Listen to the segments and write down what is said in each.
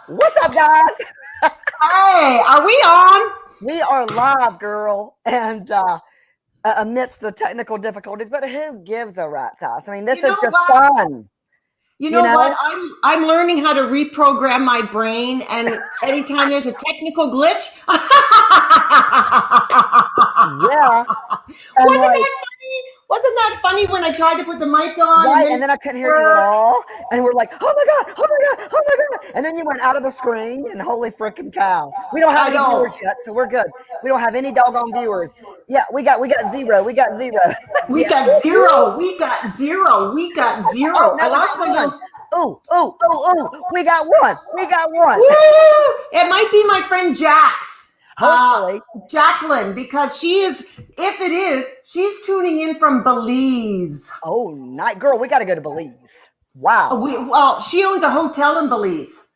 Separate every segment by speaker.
Speaker 1: What's up, guys?
Speaker 2: Hey, are we on?
Speaker 1: We are live, girl, and amidst the technical difficulties, but who gives a rat's ass? I mean, this is just fun.
Speaker 2: You know what? I'm learning how to reprogram my brain, and anytime there's a technical glitch,
Speaker 1: yeah.
Speaker 2: Wasn't that funny when I tried to put the mic on?
Speaker 1: Right, and then I couldn't hear you at all. And we're like, oh my God, oh my God, oh my God. And then you went out of the screen, and holy freaking cow. We don't have any viewers yet, so we're good. We don't have any doggone viewers. Yeah, we got zero. We got zero.
Speaker 2: We got zero. We got zero. We got zero.
Speaker 1: Oh, no,
Speaker 2: I lost my little.
Speaker 1: Oh, we got one. We got one.
Speaker 2: Woo! It might be my friend Jax.
Speaker 1: Hopefully.
Speaker 2: Jacqueline, because she's tuning in from Belize.
Speaker 1: Oh, nice. Girl, we got to go to Belize. Wow.
Speaker 2: She owns a hotel in Belize.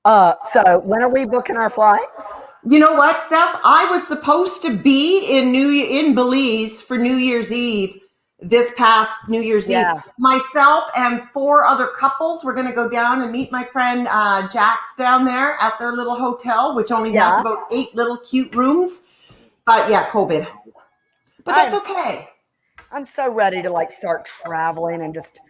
Speaker 1: So when are we booking our flights?
Speaker 2: You know what, Steph? I was supposed to be in Belize for New Year's Eve. This past New Year's Eve, myself and 4 other couples were going to go down and meet my friend Jax down there at their little hotel, which only has about 8 little cute rooms. But yeah, COVID. But that's okay.
Speaker 1: I'm so ready to start traveling and just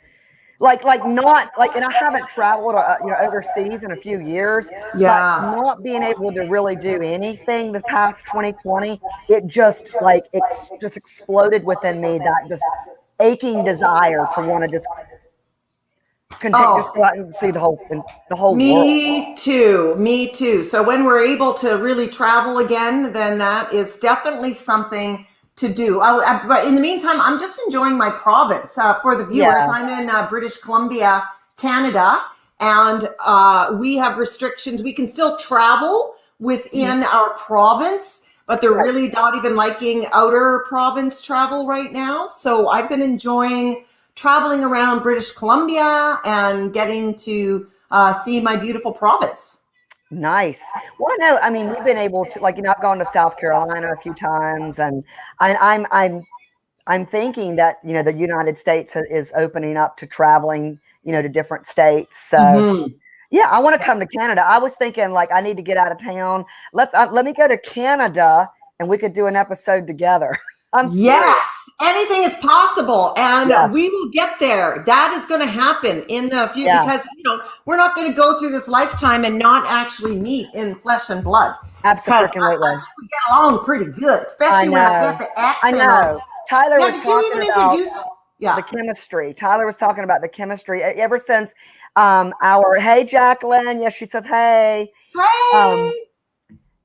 Speaker 1: and I haven't traveled overseas in a few years. But not being able to really do anything the past 2020, it just exploded within me, that just aching desire to want to just continue to go out and see the whole world.
Speaker 2: Me too. So when we're able to really travel again, then that is definitely something to do. But in the meantime, I'm just enjoying my province. For the viewers, I'm in British Columbia, Canada, and we have restrictions. We can still travel within our province, but they're really not even liking outer province travel right now. So I've been enjoying traveling around British Columbia and getting to see my beautiful province.
Speaker 1: Nice. Well, no, I mean, we've been able to, I've gone to South Carolina a few times, and I'm thinking that, the United States is opening up to traveling, to different states. So yeah, I want to come to Canada. I was thinking I need to get out of town. Let me go to Canada and we could do an episode together.
Speaker 2: Yes, anything is possible, and we will get there. That is going to happen in the future because we're not going to go through this lifetime and not actually meet in flesh and blood.
Speaker 1: Absolutely,
Speaker 2: we get along pretty good, especially when I get the accent.
Speaker 1: I know. Tyler was
Speaker 2: talking
Speaker 1: about the chemistry. Tyler was talking about the chemistry ever since our Jacqueline. Yes, she says hey.
Speaker 2: Hey.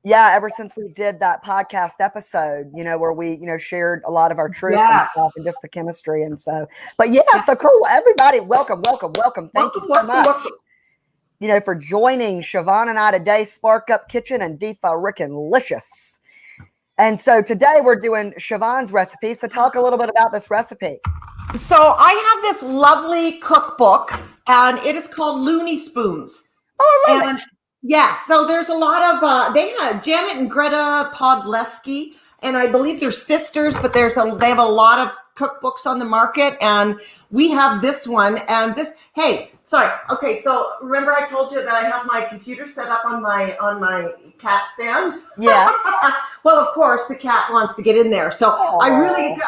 Speaker 1: Ever since we did that podcast episode, where we, shared a lot of our truth and stuff and just the chemistry. And so, but so cool. Everybody, welcome. Thank you so much. For joining Siobhan and I today, Spark Up Kitchen and Fa-Rekin Licious. And so today we're doing Siobhan's recipe. So talk a little bit about this recipe.
Speaker 2: So I have this lovely cookbook, and it is called Looney Spoons.
Speaker 1: Oh, I love it.
Speaker 2: Yes, so there's a lot of they have Janet and Greta Podleski, and I believe they're sisters, but they have a lot of cookbooks on the market, and we have this one. And this, so remember I told you that I have my computer set up on my cat stand?
Speaker 1: Yeah.
Speaker 2: Well, of course the cat wants to get in there, so I'm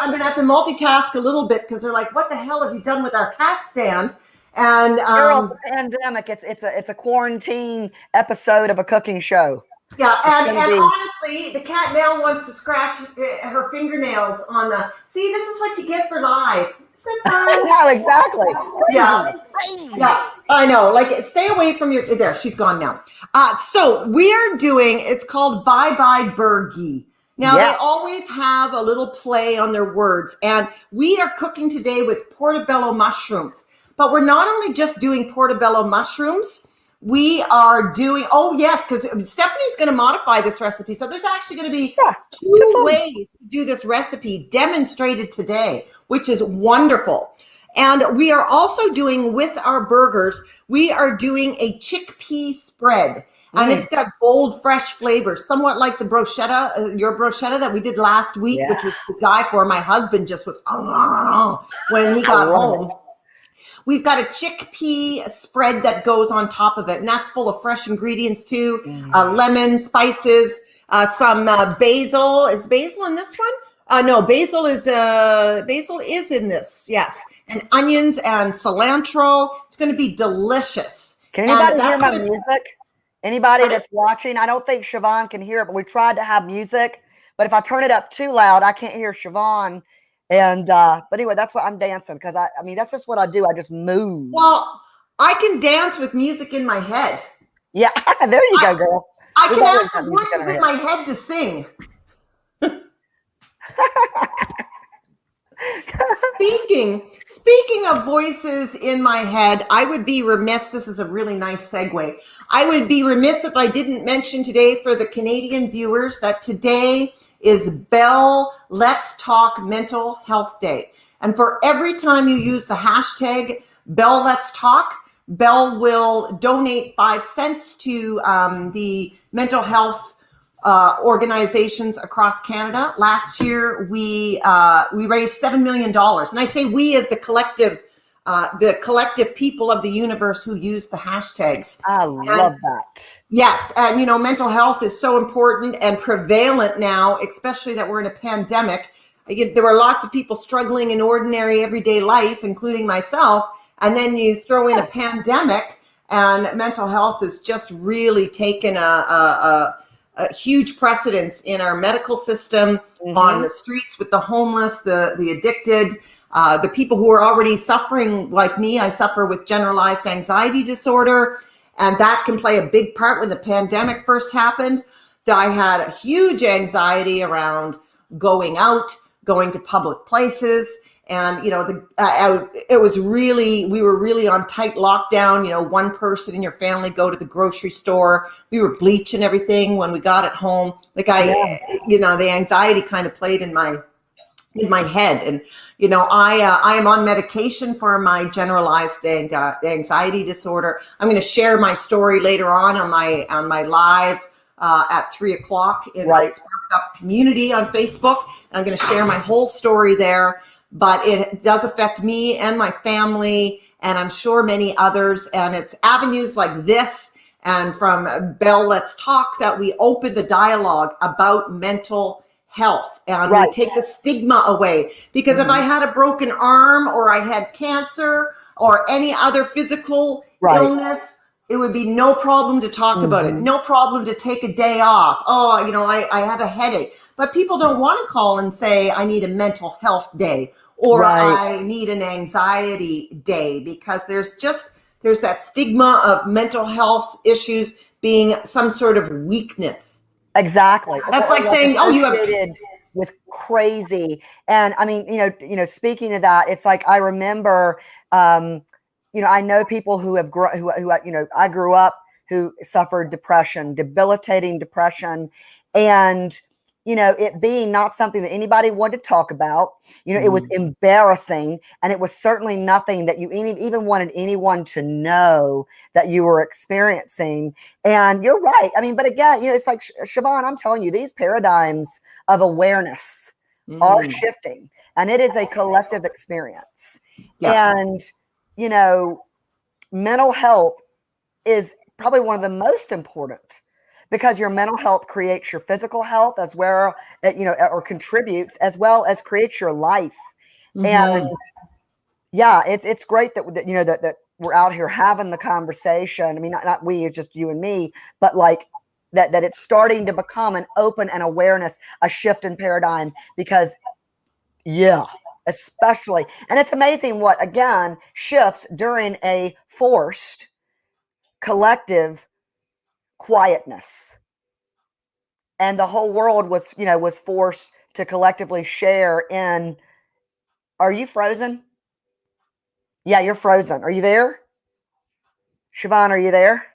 Speaker 2: gonna have to multitask a little bit because they're like, what the hell have you done with our cat stand? And
Speaker 1: the pandemic, it's a quarantine episode of a cooking show.
Speaker 2: Yeah, and honestly, the cat now wants to scratch her fingernails on the. See, this is what you get for live. Isn't that fun?
Speaker 1: No, exactly.
Speaker 2: Yeah, I know. Stay away from your. There, she's gone now. So we're doing. It's called Bye Bye Burgie. Now they always have a little play on their words, and we are cooking today with portobello mushrooms. But we're not only just doing portobello mushrooms, we are doing, because Stephanie's going to modify this recipe. So there's actually going to be 2 ways to do this recipe demonstrated today, which is wonderful. And we are also doing, with our burgers, we are doing a chickpea spread. And it's got bold, fresh flavors, somewhat like the bruschetta, your bruschetta that we did last week, which was to die for. My husband just was, when he got home. We've got a chickpea spread that goes on top of it, and that's full of fresh ingredients too. Lemon, spices, some basil. Is basil in this one? No, basil is in this. Yes, and onions and cilantro. It's going to be delicious.
Speaker 1: Can anybody hear my music? Anybody that's watching? I don't think Siobhan can hear it, but we tried to have music. But if I turn it up too loud, I can't hear Siobhan. And but anyway, that's what I'm dancing, because I mean that's just what I do. I just move.
Speaker 2: Well, I can dance with music in my head.
Speaker 1: Yeah, there you go, girl.
Speaker 2: I can ask the voices in my head to sing. Speaking of voices in my head, I would be remiss. This is a really nice segue. I would be remiss if I didn't mention today for the Canadian viewers that today is Bell Let's Talk Mental Health Day. And for every time you use the hashtag Bell Let's Talk, Bell will donate 5 cents to the mental health organizations across Canada. Last year, we raised $7 million. And I say we as the collective people of the universe who use the hashtags.
Speaker 1: I love that.
Speaker 2: Yes. And, you know, mental health is so important and prevalent now, especially that we're in a pandemic. There were lots of people struggling in ordinary everyday life, including myself. And then you throw in a pandemic, and mental health has just really taken a huge precedence in our medical system, on the streets with the homeless, the addicted, the people who are already suffering like me. I suffer with generalized anxiety disorder, and that can play a big part. When the pandemic first happened, I had a huge anxiety around going out, going to public places. And, you know, we were really on tight lockdown. You know, one person in your family go to the grocery store. We were bleaching everything when we got at home. Like you know, the anxiety kind of played in my head. And, you know, I am on medication for my generalized anxiety disorder. I'm going to share my story later on my live at 3:00 in my Spark Up community on Facebook. And I'm going to share my whole story there. But it does affect me and my family, and I'm sure many others. And it's avenues like this and from Bell Let's Talk that we open the dialogue about mental health, and we take the stigma away. Because if I had a broken arm, or I had cancer, or any other physical illness, it would be no problem to talk about it. No problem to take a day off. Oh, you know, I have a headache. But people don't want to call and say, I need a mental health day, or I need an anxiety day, because there's that stigma of mental health issues being some sort of weakness.
Speaker 1: Exactly.
Speaker 2: That's like saying, oh, you have
Speaker 1: with crazy. And I mean, you know, speaking of that, it's like, I remember, you know, I know people who have you know, I grew up who suffered depression, debilitating depression, and, you know, it being not something that anybody wanted to talk about. You know, it was embarrassing, and it was certainly nothing that you even wanted anyone to know that you were experiencing. And you're right. I mean, but again, you know, it's like, Siobhan, I'm telling you, these paradigms of awareness are shifting, and it is a collective experience. And, you know, mental health is probably one of the most important, because your mental health creates your physical health as well, you know, or contributes, as well as creates your life. And yeah, it's great that you know, that we're out here having the conversation. I mean, not we, it's just you and me, but like that it's starting to become an open and awareness, a shift in paradigm, because especially, and it's amazing what, again, shifts during a forced collective quietness. And the whole world was, you know, was forced to collectively share in. Are you frozen? Yeah, you're frozen. Are you there? Siobhan, are you there?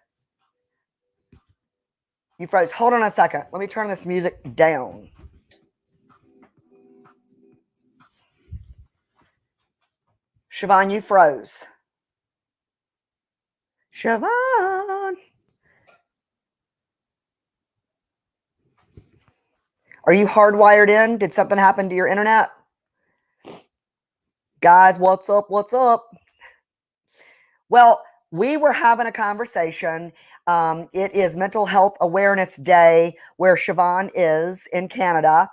Speaker 1: You froze. Hold on a second. Let me turn this music down. Siobhan, you froze. Siobhan. Are you hardwired in? Did something happen to your internet? Guys, what's up? What's up? Well, we were having a conversation. It is Mental Health Awareness Day where Siobhan is in Canada,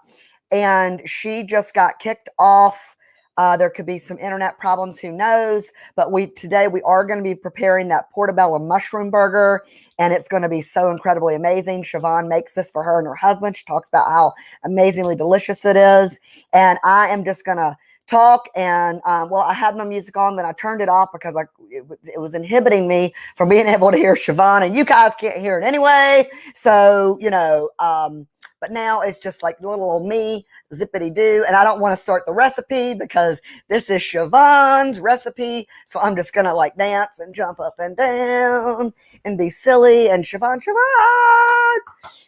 Speaker 1: and she just got kicked off. There could be some internet problems, who knows? But today we are going to be preparing that Portobello mushroom burger, and it's going to be so incredibly amazing. Siobhan makes this for her and her husband. She talks about how amazingly delicious it is, and I am just going to talk. And well, I had my music on, then I turned it off because it was inhibiting me from being able to hear Siobhan, and you guys can't hear it anyway. So, but now it's just like little old me, zippity doo. And I don't want to start the recipe because this is Siobhan's recipe. So I'm just going to like dance and jump up and down and be silly. And Siobhan,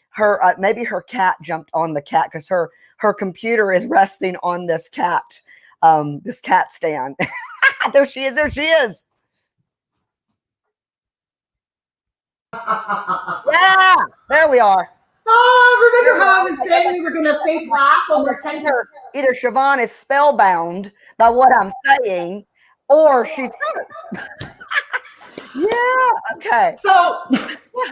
Speaker 1: her, maybe her cat jumped on the cat because her computer is resting on this cat stand. There she is. Yeah, there we are.
Speaker 2: Oh, remember how I was saying we were going to fake laugh over
Speaker 1: either Siobhan is spellbound by what I'm saying, or she's yeah, okay.
Speaker 2: So,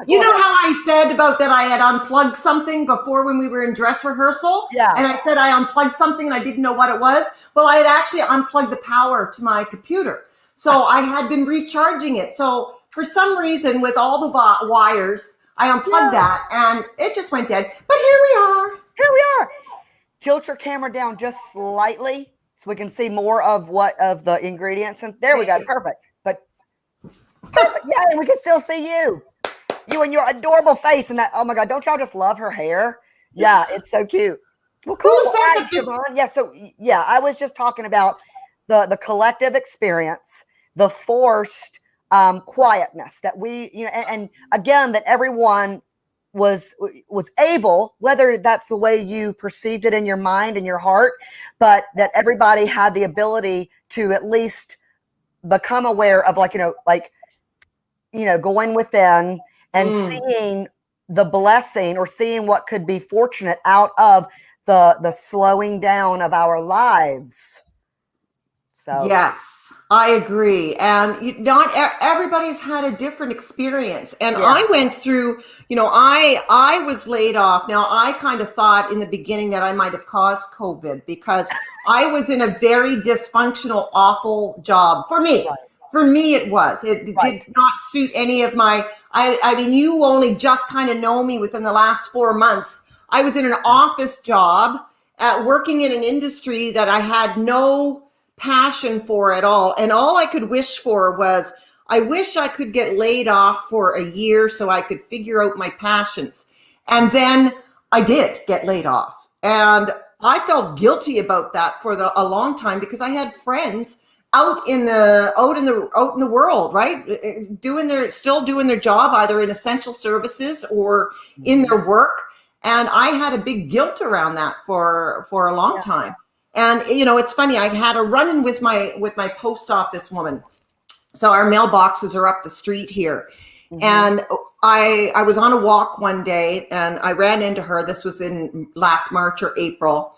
Speaker 2: you know how I said about that I had unplugged something before when we were in dress rehearsal?
Speaker 1: Yeah.
Speaker 2: And I said I unplugged something and I didn't know what it was. Well, I had actually unplugged the power to my computer. So I had been recharging it. So for some reason, with all the wires, I unplugged that and it just went dead. But here we are.
Speaker 1: Tilt your camera down just slightly so we can see more of the ingredients. And there we go. Perfect. Perfect. Yeah, and we can still see you and your adorable face. And that, oh my God, don't y'all just love her hair? Yeah, it's so cute. Well, cool. Right, Siobhan. Yeah, so yeah, I was just talking about the collective experience, the forced quietness that we, and again, that everyone was able, whether that's the way you perceived it in your mind and your heart, but that everybody had the ability to at least become aware of going within and seeing the blessing or seeing what could be fortunate out of the slowing down of our lives. So
Speaker 2: yes, I agree. And not everybody's had a different experience. And I went through, I was laid off. Now, I kind of thought in the beginning that I might have caused COVID because I was in a very dysfunctional, awful job for me. Right. For me, it was. It did not suit any of my, I mean, you only just kind of know me within the last 4 months. I was in an office job working in an industry that I had no passion for at all. And all I could wish for was, I wish I could get laid off for a year so I could figure out my passions. And then I did get laid off. And I felt guilty about that for a long time because I had friends out in the world, right? Still doing their job, either in essential services or in their work. And I had a big guilt around that for a long time. And, it's funny, I had a run-in with my post office woman. So our mailboxes are up the street here. Mm-hmm. And I was on a walk one day and I ran into her. This was in last March or April.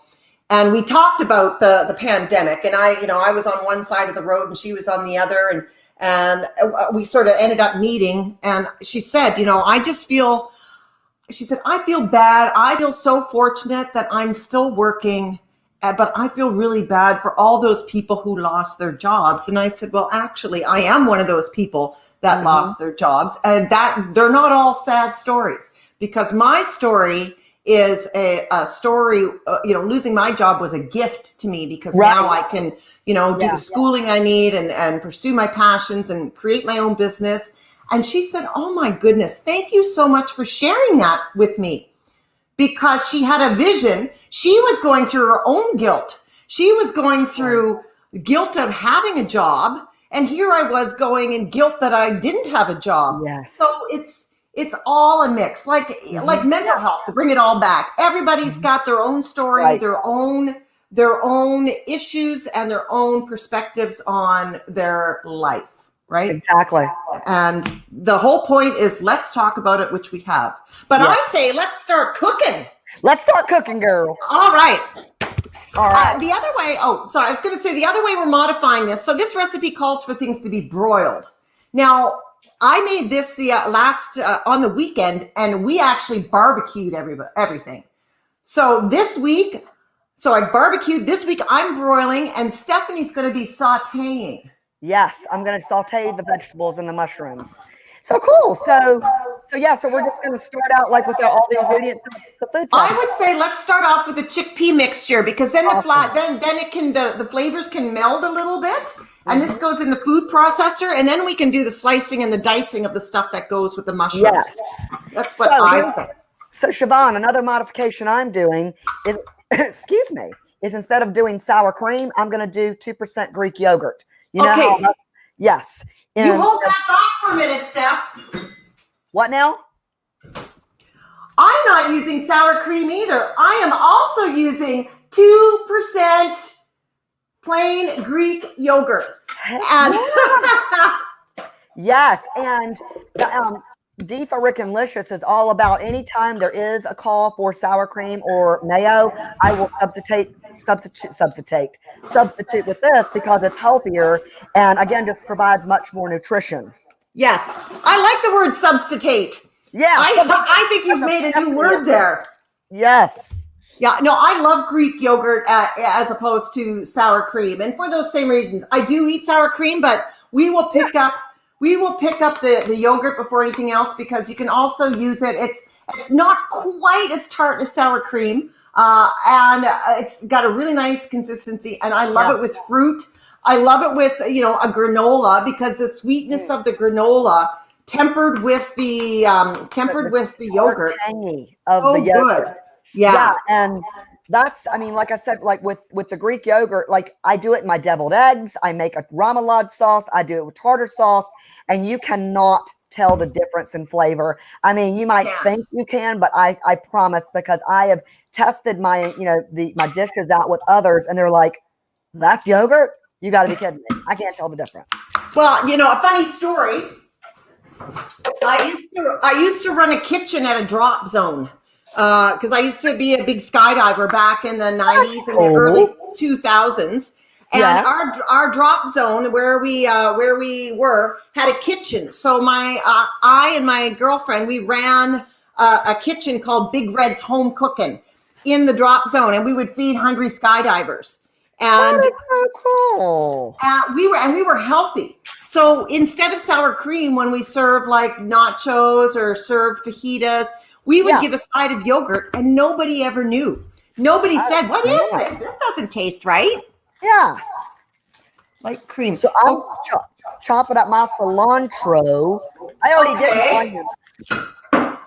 Speaker 2: And we talked about the pandemic. And I was on one side of the road and she was on the other. And we sort of ended up meeting. And she said, she said, I feel bad. I feel so fortunate that I'm still working. But I feel really bad for all those people who lost their jobs. And I said, well, actually, I am one of those people that lost their jobs. And that they're not all sad stories, because my story is a story, losing my job was a gift to me because now I can, do the schooling I need and pursue my passions and create my own business. And she said, oh my goodness, thank you so much for sharing that with me. Because she had a vision. She was going through her own guilt. She was going through the guilt of having a job. And here I was going in guilt that I didn't have a job. Yes. So it's all a mix, like mental health, to bring it all back. Everybody's got their own story, their own issues and their own perspectives on their life. Right? Exactly. And the whole point is let's talk about it, which we have. But I say, let's start cooking.
Speaker 1: Let's start cooking, girl.
Speaker 2: All right. The other way, I was going to say the other way we're modifying this. So this recipe calls for things to be broiled. Now, I made this the last on the weekend, and we actually barbecued everything. So this week, I barbecued. This week I'm broiling, and Stephanie's going to be sautéing.
Speaker 1: Yes, I'm going to saute the vegetables and the mushrooms. So cool. So we're just going to start out like with all the ingredients of the food.
Speaker 2: I would say let's start off with the chickpea mixture, because then the flavors can meld a little bit. And this goes in the food processor, and then we can do the slicing and the dicing of the stuff that goes with the mushrooms.
Speaker 1: Yes.
Speaker 2: That's what I say.
Speaker 1: So Siobhan, another modification I'm doing is, excuse me, is instead of doing sour cream, I'm going to do 2% Greek yogurt. You know how yes.
Speaker 2: You hold that thought for a minute, Steph.
Speaker 1: What now?
Speaker 2: I'm not using sour cream either. I am also using 2% plain Greek yogurt. And
Speaker 1: yes, and the Fa-Rekin Licious is all about anytime there is a call for sour cream or mayo, I will substitute with this because it's healthier and again just provides much more nutrition.
Speaker 2: Yes, I like the word substitute.
Speaker 1: Yeah,
Speaker 2: I think you've made a new word there.
Speaker 1: Yes.
Speaker 2: Yeah, no, I love Greek yogurt as opposed to sour cream, and for those same reasons, I do eat sour cream, but we will pick up the yogurt before anything else because you can also use it. It's not quite as tart as sour cream, and it's got a really nice consistency, and I love it with fruit. I love it with a granola because the sweetness of the granola tempered with the yogurt.
Speaker 1: Tangy of the yogurt.
Speaker 2: Good. Yeah,
Speaker 1: and that's, I mean, like I said, like with the Greek yogurt, like I do it in my deviled eggs. I make a remoulade sauce. I do it with tartar sauce, and you cannot tell the difference in flavor. I mean, you might think you can, but I promise, because I have tested my my dishes out with others, and they're like, "That's yogurt? You got to be kidding me! I can't tell the difference."
Speaker 2: Well, a funny story. I used to run a kitchen at a drop zone. Because I used to be a big skydiver back in the 90s and the early 2000s, and our drop zone where we were had a kitchen. So I and my girlfriend, we ran a kitchen called Big Red's Home Cooking in the drop zone, and we would feed hungry skydivers. And
Speaker 1: so cool.
Speaker 2: We were healthy. So instead of sour cream, when we serve like nachos or serve fajitas, we would give a side of yogurt, and nobody ever knew. Nobody said, "What is this? This doesn't taste right."
Speaker 1: Yeah.
Speaker 2: Like cream.
Speaker 1: So I'm chopping up my cilantro. I already did the onions.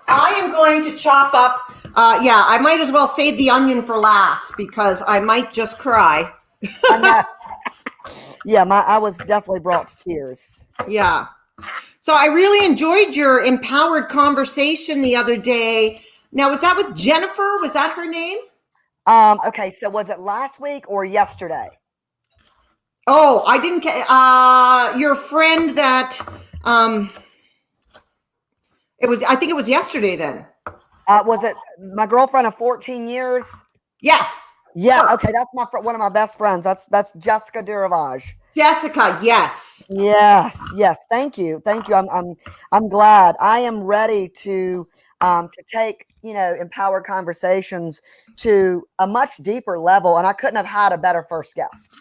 Speaker 2: I am going to chop up. I might as well save the onion for last because I might just cry.
Speaker 1: I was definitely brought to tears.
Speaker 2: Yeah. So I really enjoyed your empowered conversation the other day. Now, was that with Jennifer? Was that her name?
Speaker 1: Okay, so was it last week or yesterday?
Speaker 2: Oh, I didn't. Your friend that it was. I think it was yesterday. Then
Speaker 1: was it my girlfriend of 14 years?
Speaker 2: Yes.
Speaker 1: Yeah. Okay, that's one of my best friends. That's Jessica Duravage.
Speaker 2: Jessica, yes.
Speaker 1: Yes. Thank you. I'm glad. I am ready to take, empowered conversations to a much deeper level. And I couldn't have had a better first guest.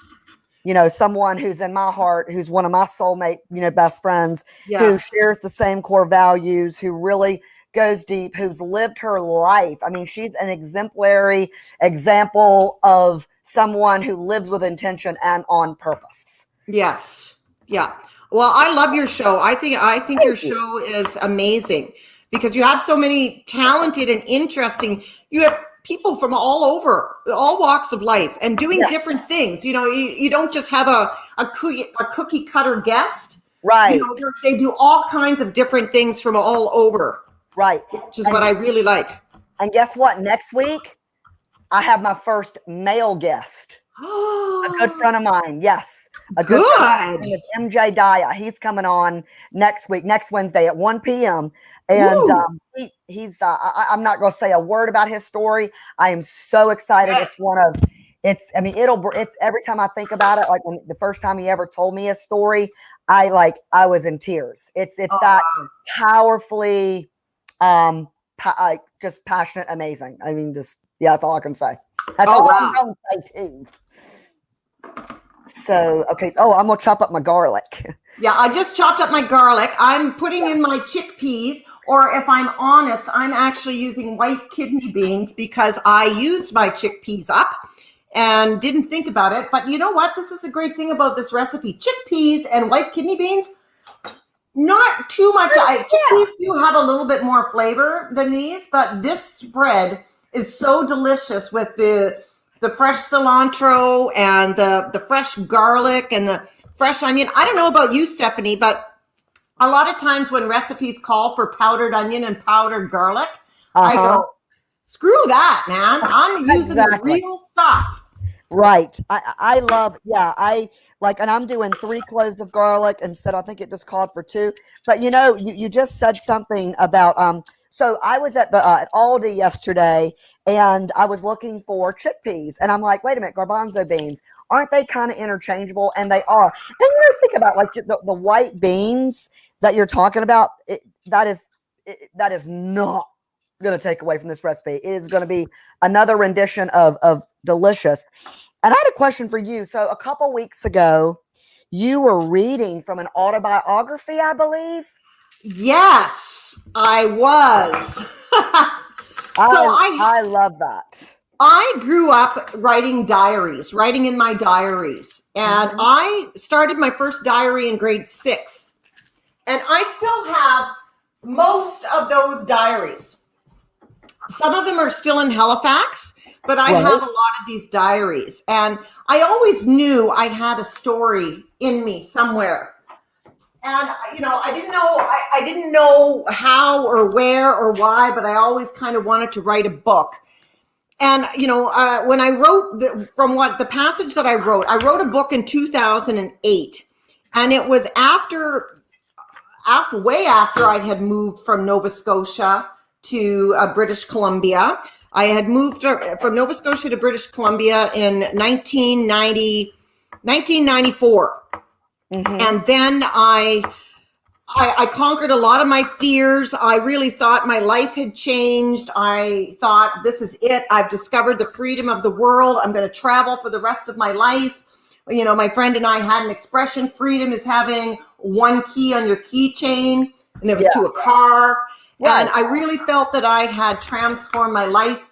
Speaker 1: Someone who's in my heart, who's one of my soulmate, best friends, who shares the same core values, who really goes deep, who's lived her life. I mean, she's an exemplary example of someone who lives with intention and on purpose.
Speaker 2: Yes. Yeah. Well, I love your show. I think your show is amazing because you have so many talented and interesting, you have people from all over, all walks of life and doing different things. You don't just have a cookie cutter guest.
Speaker 1: Right.
Speaker 2: They do all kinds of different things from all over.
Speaker 1: Right.
Speaker 2: Which is what I really like.
Speaker 1: And guess what? Next week, I have my first male guest. A good friend of mmine. Yes. A good friend of MJ Daya. He's coming on next Wednesday at 1 p.m. And he's I'm not going to say a word about his story. I am so excited. It's one of I mean, it's every time I think about it, like when the first time he ever told me a story, I was in tears. It's that powerfully, just passionate, amazing. I mean, that's all I can say. That's all I'm going to say too. So, okay. Oh, I'm going to chop up my garlic.
Speaker 2: Yeah, I just chopped up my garlic. I'm putting in my chickpeas, or if I'm honest, I'm actually using white kidney beans because I used my chickpeas up and didn't think about it. But you know what? This is a great thing about this recipe. Chickpeas and white kidney beans, not too much. Chickpeas do have a little bit more flavor than these, but this spread is so delicious with the fresh cilantro and the fresh garlic and the fresh onion. I don't know about you, Stephanie, but a lot of times when recipes call for powdered onion and powdered garlic, I go, screw that, man. I'm using the real stuff.
Speaker 1: Right. I love, and I'm doing 3 cloves of garlic instead. I think it just called for 2. But you just said something about, so I was at the at Aldi yesterday and I was looking for chickpeas and I'm like, wait a minute, garbanzo beans, aren't they kind of interchangeable? And they are. And think about like the white beans that you're talking about. That is not going to take away from this recipe. It is going to be another rendition of delicious. And I had a question for you. So a couple weeks ago, you were reading from an autobiography, I believe.
Speaker 2: Yes, I was.
Speaker 1: I love that.
Speaker 2: I grew up writing in my diaries. And I started my first diary in grade 6. And I still have most of those diaries. Some of them are still in Halifax, but I have a lot of these diaries. And I always knew I had a story in me somewhere. And, I didn't know how or where or why, but I always kind of wanted to write a book. And, when I wrote the passage that I wrote a book in 2008. And it was way after I had moved from Nova Scotia to British Columbia. I had moved from Nova Scotia to British Columbia in 1994. And then I conquered a lot of my fears. I really thought my life had changed. I thought, this is it. I've discovered the freedom of the world. I'm going to travel for the rest of my life. My friend and I had an expression, freedom is having one key on your keychain, and it was to a car. Right. And I really felt that I had transformed my life,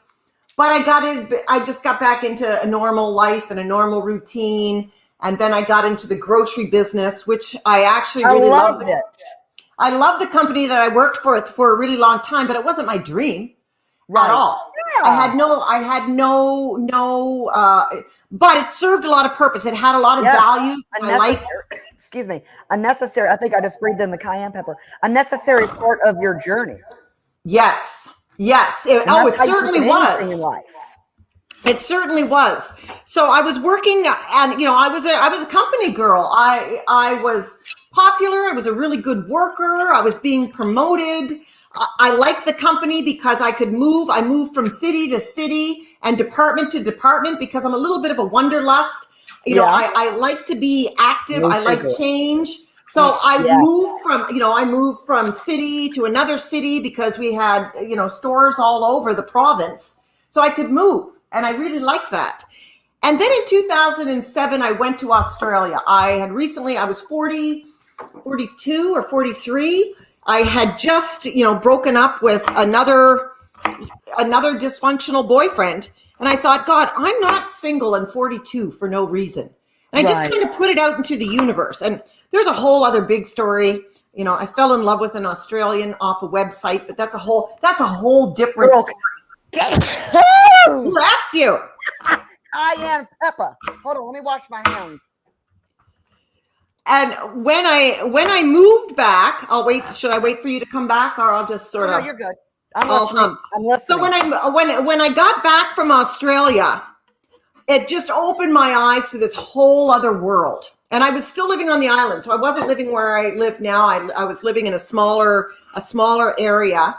Speaker 2: but I just got back into a normal life and a normal routine. And then I got into the grocery business, which I actually really loved. I loved the company that I worked for a really long time, but it wasn't my dream at all. Yeah. I had no, but it served a lot of purpose. It had a lot of value. I liked it.
Speaker 1: Excuse me. Unnecessary. I think I just breathed in the cayenne pepper. A necessary part of your journey.
Speaker 2: Yes. It certainly was. In life. It certainly was. So I was working, and I was a company girl. I was popular. I was a really good worker. I was being promoted. I liked the company because I could move. I moved from city to city and department to department because I'm a little bit of a wanderlust. I like to be active. I like change. So I moved from city to another city because we had, stores all over the province. So I could move. And I really liked that. And then in 2007, I went to Australia. I was 42 or 43. I had just, broken up with another dysfunctional boyfriend. And I thought, God, I'm not single and 42 for no reason. And I just kind of put it out into the universe. And there's a whole other big story. I fell in love with an Australian off a website, but that's a whole different story. Bless you.
Speaker 1: Cayenne pepper. Hold on, let me wash my hands.
Speaker 2: And when I moved back, I'll wait. Should I wait for you to come back, or I'll just sort of?
Speaker 1: No, you're good. I'm listening.
Speaker 2: So when I got back from Australia, it just opened my eyes to this whole other world. And I was still living on the island, so I wasn't living where I live now. I was living in a smaller area.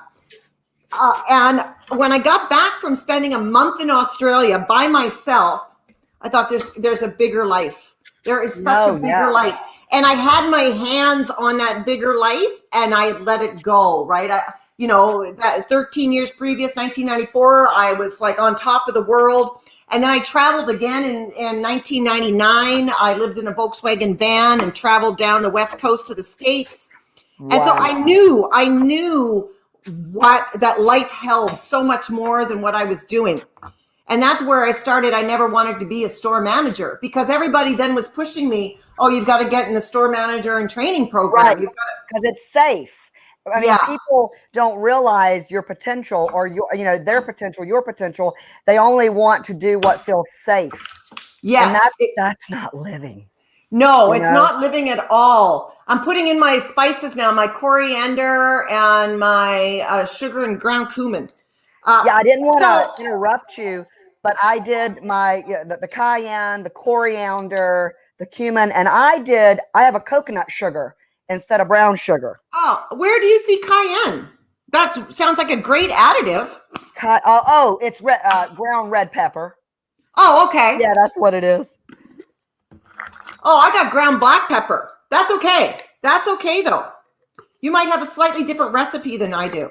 Speaker 2: And when I got back from spending a month in Australia by myself, I thought there's a bigger life. There is such a bigger life. And I had my hands on that bigger life and I let it go, right? That 13 years previous, 1994, I was like on top of the world. And then I traveled again in 1999. I lived in a Volkswagen van and traveled down the West Coast of the States. Wow. And so I knew what that life held so much more than what I was doing. And that's where I started. I never wanted to be a store manager because everybody then was pushing me. Oh, you've got to get in the store manager and training program.
Speaker 1: Right, because it's safe. I mean, people don't realize your potential or their potential, your potential. They only want to do what feels safe.
Speaker 2: Yes.
Speaker 1: And that's not living.
Speaker 2: No, it's not living at all. I'm putting in my spices now, my coriander and my sugar and ground cumin.
Speaker 1: I didn't want to interrupt you, but I did the cayenne, the coriander, the cumin, and I have a coconut sugar instead of brown sugar.
Speaker 2: Oh, where do you see cayenne? That sounds like a great additive.
Speaker 1: It's ground red pepper.
Speaker 2: Oh, okay.
Speaker 1: Yeah, that's what it is.
Speaker 2: Oh, I got ground black pepper. That's okay. That's okay, though. You might have a slightly different recipe than I do.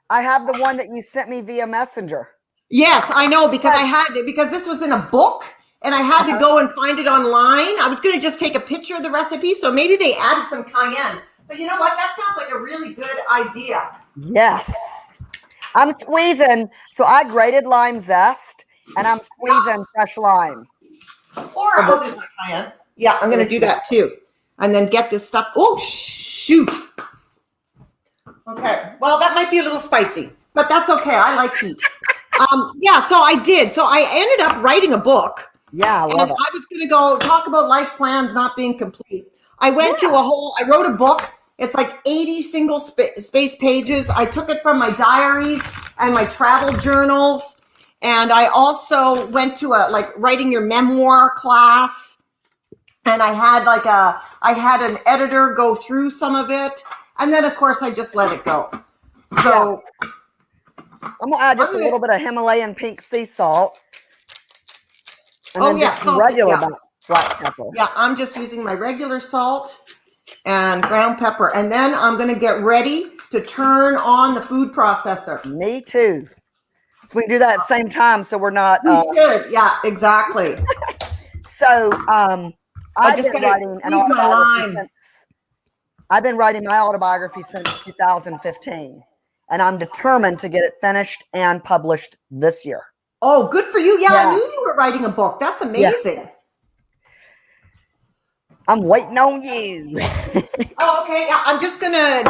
Speaker 1: I have the one that you sent me via Messenger.
Speaker 2: Yes, I know, because this was in a book and I had to go and find it online. I was going to just take a picture of the recipe, so maybe they added some cayenne. But you know what? That sounds like a really good idea.
Speaker 1: Yes. I'm squeezing. So I grated lime zest and I'm squeezing fresh lime.
Speaker 2: There's my cayenne. Yeah, I'm going to do that too. And then get this stuff. Oh, shoot. Okay. Well, that might be a little spicy, but that's okay. I like heat. So I did. So I ended up writing a book.
Speaker 1: Yeah, I love it.
Speaker 2: I was going to go talk about life plans not being complete. I went I wrote a book. It's like 80 single space pages. I took it from my diaries and my travel journals. And I also went to writing your memoir class. And I had an editor go through some of it. And then, of course, I just let it go. So
Speaker 1: I'm going to add just a little bit of Himalayan pink sea salt. And then just some regular black pepper.
Speaker 2: Yeah, I'm just using my regular salt and ground pepper. And then I'm going to get ready to turn on the food processor.
Speaker 1: Me too. So we can do that at the same time so we're not...
Speaker 2: We should. Yeah, exactly.
Speaker 1: So I've been writing an autobiography I've been writing my autobiography since 2015, and I'm determined to get it finished and published this year.
Speaker 2: Oh, good for you. Yeah, I knew you were writing a book. That's amazing. Yeah.
Speaker 1: I'm waiting on you.
Speaker 2: Oh, okay. Yeah, I'm just going to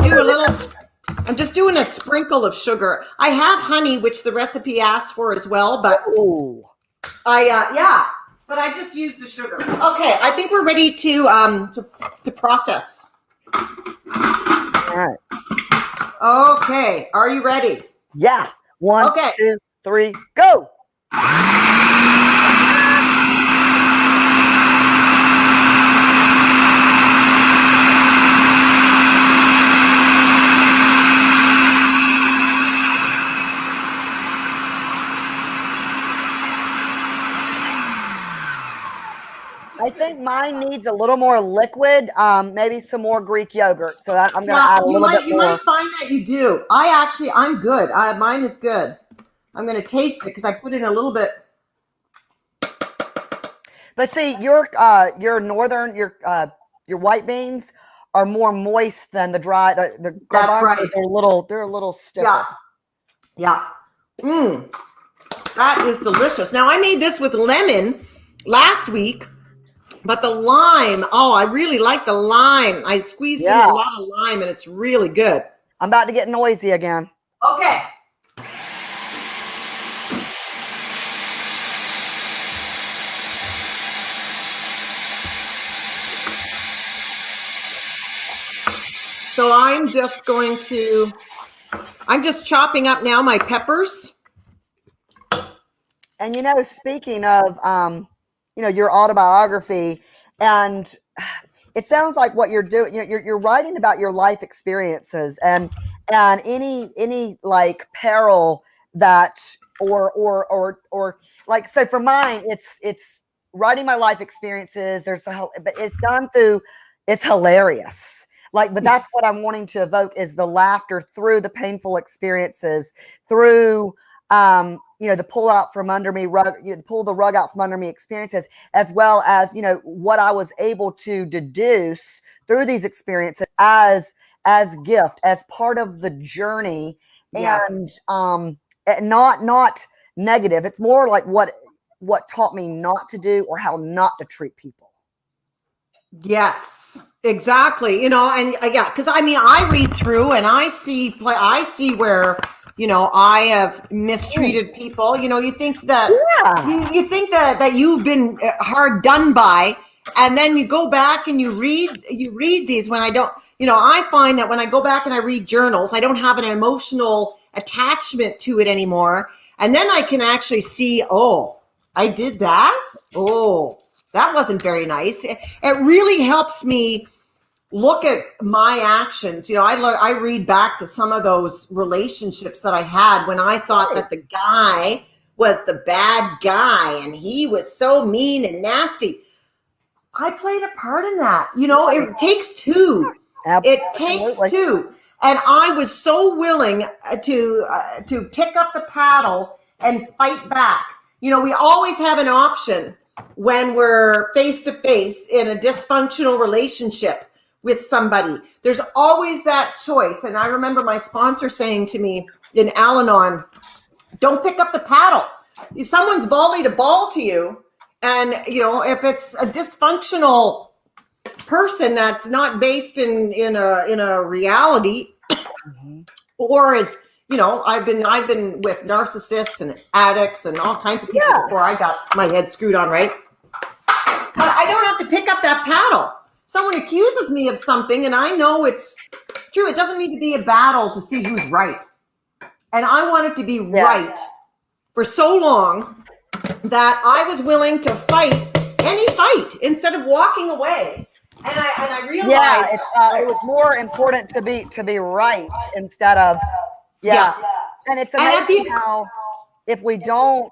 Speaker 2: I'm just doing a sprinkle of sugar. I have honey, which the recipe asks for as well, but but I just use the sugar. Okay, I think we're ready to process.
Speaker 1: All right.
Speaker 2: Okay, are you ready?
Speaker 1: Yeah. 1, 2, 3, go. I think mine needs a little more liquid, maybe some more Greek yogurt. So I'm going to add a little bit more.
Speaker 2: You might find that you do. I'm good. Mine is good. I'm going to taste it because I put in a little bit.
Speaker 1: But see, your northern, your white beans are more moist than the dry. The
Speaker 2: That's right.
Speaker 1: They're a little stiffer.
Speaker 2: Yeah. That is delicious. Now I made this with lemon last week. But the lime, I really like the lime. I squeezed in a lot of lime and it's really good.
Speaker 1: I'm about to get noisy again.
Speaker 2: Okay. So I'm just chopping up now my peppers.
Speaker 1: And, speaking of, your autobiography, and it sounds like what you're doing, you're writing about your life experiences and any like peril that, or like, so for mine, it's writing my life experiences. But it's done through, it's hilarious. Like, but that's what I'm wanting to evoke is the laughter through the painful experiences, through, the pull out from under me pull the rug out from under me experiences, as well as, what I was able to deduce through these experiences as gift, as part of the journey. Yes. And, not negative. It's more like what taught me not to do or how not to treat people.
Speaker 2: Yes, exactly. And because I read through and I see where, I have mistreated people. You think that, you think that you've been hard done by, and then you go back and you read these. When I don't, I find that when I go back and I read journals, I don't have an emotional attachment to it anymore. And then I can actually see, oh, I did that. Oh, that wasn't very nice. It really helps me look at my actions. I read back to some of those relationships that I had when I thought that the guy was the bad guy and he was so mean and nasty. I played a part in that. It takes two. Absolutely. It takes two. And I was so willing to pick up the paddle and fight back. We always have an option when we're face to face in a dysfunctional relationship with somebody. There's always that choice. And I remember my sponsor saying to me in Al-Anon, don't pick up the paddle. Someone's volleyed a ball to you. And, if it's a dysfunctional person that's not based in a reality, or is, I've been with narcissists and addicts and all kinds of people before I got my head screwed on, right? But I don't have to pick up that paddle. Someone accuses me of something and I know it's true. It doesn't need to be a battle to see who's right. And I wanted to be right for so long that I was willing to fight any fight instead of walking away. And I realized
Speaker 1: it was more important to be right instead of And it's amazing how if we don't,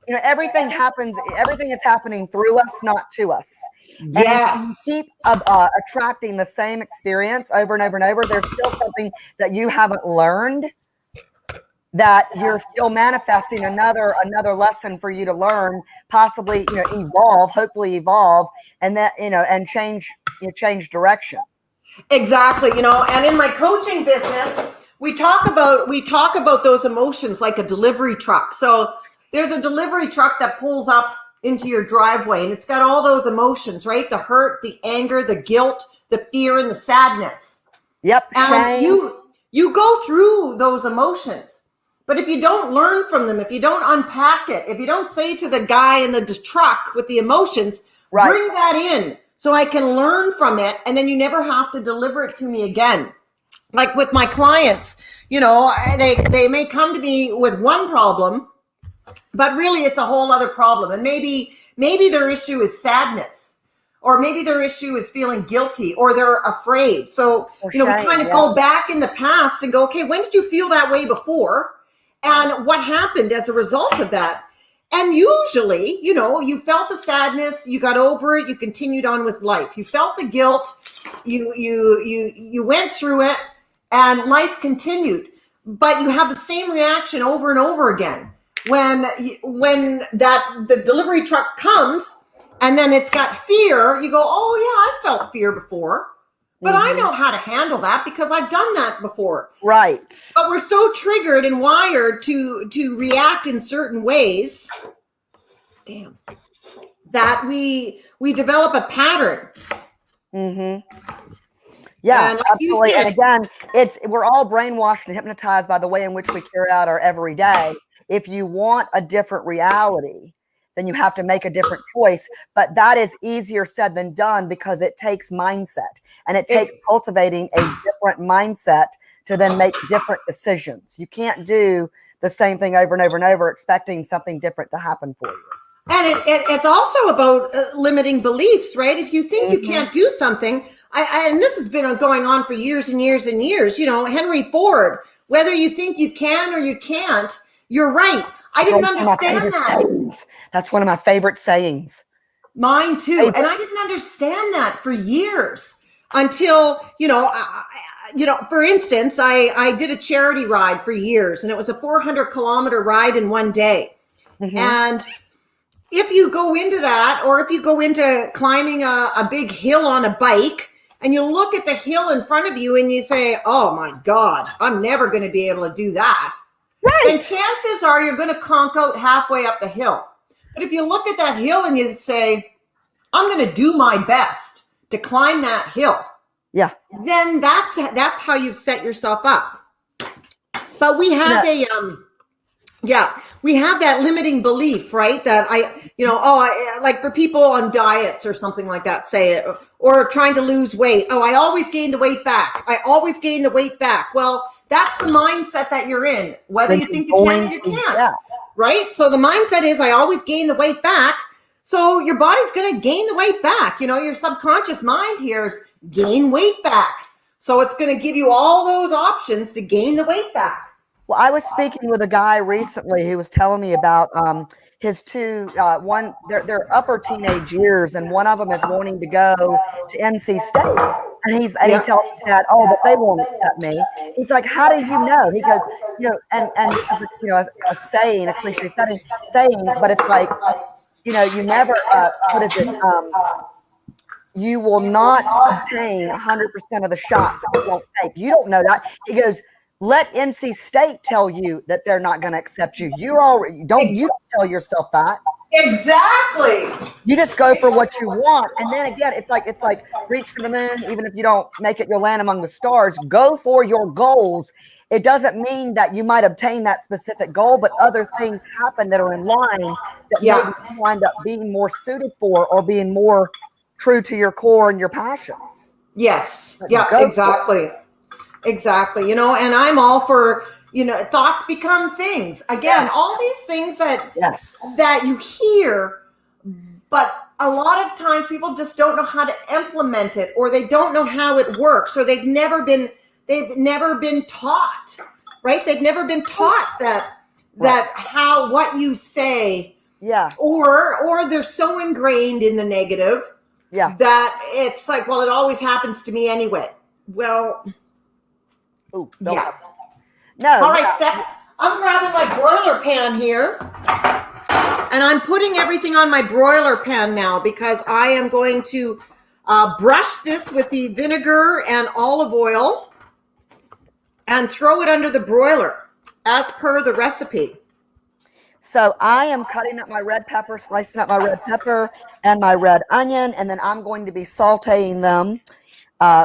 Speaker 1: everything is happening through us, not to us. Yes. And if you keep attracting the same experience over and over and over, there's still something that you haven't learned, that you're still manifesting another lesson for you to learn, possibly, hopefully evolve, and that, and change direction.
Speaker 2: Exactly. And in my coaching business, we talk about those emotions like a delivery truck. So there's a delivery truck that pulls up into your driveway and it's got all those emotions, right? The hurt, the anger, the guilt, the fear, and the sadness.
Speaker 1: Yep.
Speaker 2: And you go through those emotions. But if you don't learn from them, if you don't unpack it, if you don't say to the guy in the truck with the emotions, bring that in so I can learn from it, and then you never have to deliver it to me again. Like with my clients, they may come to me with one problem, but really it's a whole other problem. And maybe their issue is sadness, or maybe their issue is feeling guilty, or they're afraid. So, we kind of go back in the past and go, okay, when did you feel that way before? And what happened as a result of that? And usually, you felt the sadness, you got over it, you continued on with life. You felt the guilt, you went through it, and life continued. But you have the same reaction over and over again. When the delivery truck comes and then it's got fear, you go, oh yeah, I felt fear before. But I know how to handle that because I've done that before.
Speaker 1: Right.
Speaker 2: But we're so triggered and wired to react in certain ways, that we develop a pattern.
Speaker 1: Yeah, and absolutely. And again, we're all brainwashed and hypnotized by the way in which we carry out our everyday. If you want a different reality, then you have to make a different choice. But that is easier said than done because it takes mindset, and it takes cultivating a different mindset to then make different decisions. You can't do the same thing over and over and over expecting something different to happen for you.
Speaker 2: And it's also about limiting beliefs, right? If you think you can't do something, and this has been going on for years and years and years, Henry Ford, whether you think you can or you can't, you're right. I didn't understand that.
Speaker 1: sayings. That's one of my favorite sayings.
Speaker 2: Mine too. And I didn't understand that for years until, for instance, I did a charity ride for years, and it was a 400-kilometer ride in one day. Mm-hmm. And if you go into that, or if you go into climbing a big hill on a bike, and you look at the hill in front of you and you say, oh my God, I'm never going to be able to do that. Right. And chances are you're going to conk out halfway up the hill. But if you look at that hill and you say, I'm going to do my best to climb that hill. Yeah. Then that's how you've set yourself up. But we have we have that limiting belief, right? That like for people on diets or something like that, say it, or trying to lose weight. Oh, I always gain the weight back. I always gain the weight back. Well, that's the mindset that you're in, whether you think you can or you can't, right? So the mindset is, I always gain the weight back. So your body's going to gain the weight back. Your subconscious mind here is gain weight back. So it's going to give you all those options to gain the weight back.
Speaker 1: Well, I was speaking with a guy recently who was telling me about his two, they're upper teenage years, and one of them is wanting to go to NC State. And he tells me that, but they won't accept me. He's like, how do you know? He goes, and this is, a saying, a cliche saying, but it's like, you never, you will not obtain 100% of the shots that you won't take. You don't know that. He goes, let NC State tell you that they're not going to accept you. You don't tell yourself that.
Speaker 2: Exactly.
Speaker 1: You just go for what you want. And then again, it's like reach for the moon. Even if you don't make it, you'll land among the stars. Go for your goals. It doesn't mean that you might obtain that specific goal, but other things happen that are in line that maybe you wind up being more suited for, or being more true to your core and your passions.
Speaker 2: Yes. Exactly. Exactly. And I'm all for, thoughts become things. Again, all these things that you hear, but a lot of times people just don't know how to implement it, or they don't know how it works, or they've never been taught, right? They've never been taught that how, what you say, or they're so ingrained in the negative, that it's like, well, it always happens to me anyway. Well,
Speaker 1: no.
Speaker 2: All right, Steph, I'm grabbing my broiler pan here, and I'm putting everything on my broiler pan now, because I am going to brush this with the vinegar and olive oil and throw it under the broiler as per the recipe.
Speaker 1: So I am cutting up my red pepper, slicing up my red pepper and my red onion, and then I'm going to be sauteing them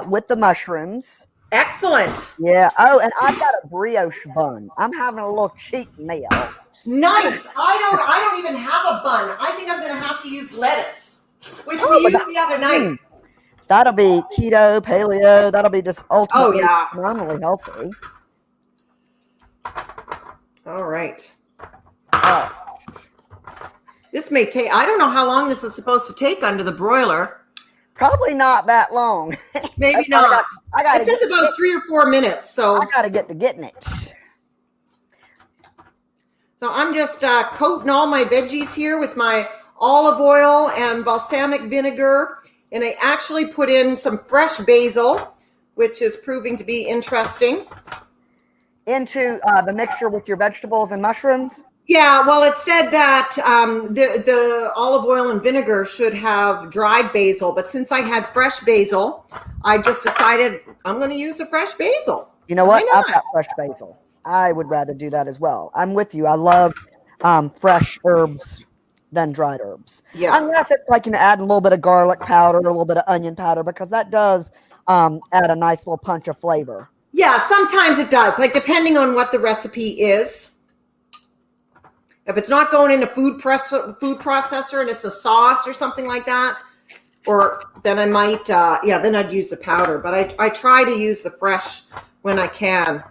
Speaker 1: with the mushrooms.
Speaker 2: Excellent.
Speaker 1: Yeah. Oh, and I've got a brioche bun. I'm having a little cheat meal.
Speaker 2: Nice. I don't even have a bun. I think I'm going to have to use lettuce, which we used the other night.
Speaker 1: That'll be keto, paleo. That'll be just ultimately phenomenally healthy.
Speaker 2: All right. This may take, I don't know how long this is supposed to take under the broiler.
Speaker 1: Probably not that long.
Speaker 2: Maybe not. It says about 3 or 4 minutes. So
Speaker 1: I got to get to getting it.
Speaker 2: So I'm just coating all my veggies here with my olive oil and balsamic vinegar. And I actually put in some fresh basil, which is proving to be interesting.
Speaker 1: Into the mixture with your vegetables and mushrooms?
Speaker 2: Yeah, well, it said that the olive oil and vinegar should have dried basil, but since I had fresh basil, I just decided I'm going to use a fresh basil.
Speaker 1: You know what? I've got fresh basil. I would rather do that as well. I'm with you. I love fresh herbs than dried herbs. Yeah. Unless it's like add a little bit of garlic powder, a little bit of onion powder, because that does add a nice little punch of flavor.
Speaker 2: Yeah, sometimes it does. Like depending on what the recipe is. If it's not going in a food processor and it's a sauce or something like that, or then I might, then I'd use the powder. But I try to use the fresh when I can.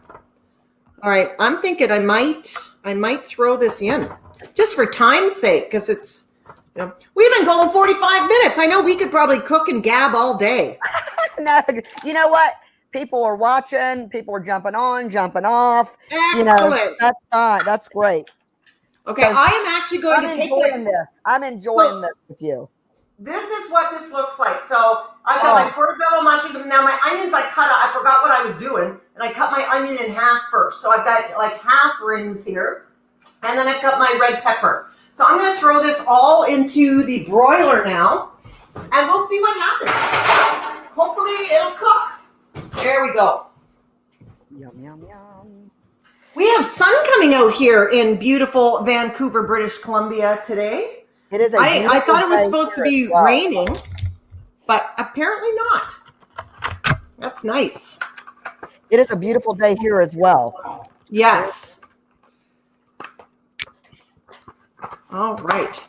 Speaker 2: All right, I'm thinking I might throw this in just for time's sake, because it's, we've been going 45 minutes. I know we could probably cook and gab all day.
Speaker 1: No, you know what? People are watching. People are jumping on, jumping off.
Speaker 2: Excellent.
Speaker 1: That's fine. That's great.
Speaker 2: Okay, I am actually going to take
Speaker 1: this. I'm enjoying this with you.
Speaker 2: This is what this looks like. So I've got my portobello mushroom. Now my onions I cut out. I forgot what I was doing. And I cut my onion in half first. So I've got like half rings here. And then I've got my red pepper. So I'm going to throw this all into the broiler now. And we'll see what happens. Hopefully it'll cook. There we go.
Speaker 1: Yum, yum, yum.
Speaker 2: We have sun coming out here in beautiful Vancouver, British Columbia today.
Speaker 1: It is.
Speaker 2: I thought it was supposed to be raining, but apparently not. That's nice.
Speaker 1: It is a beautiful day here as well.
Speaker 2: Yes. All right.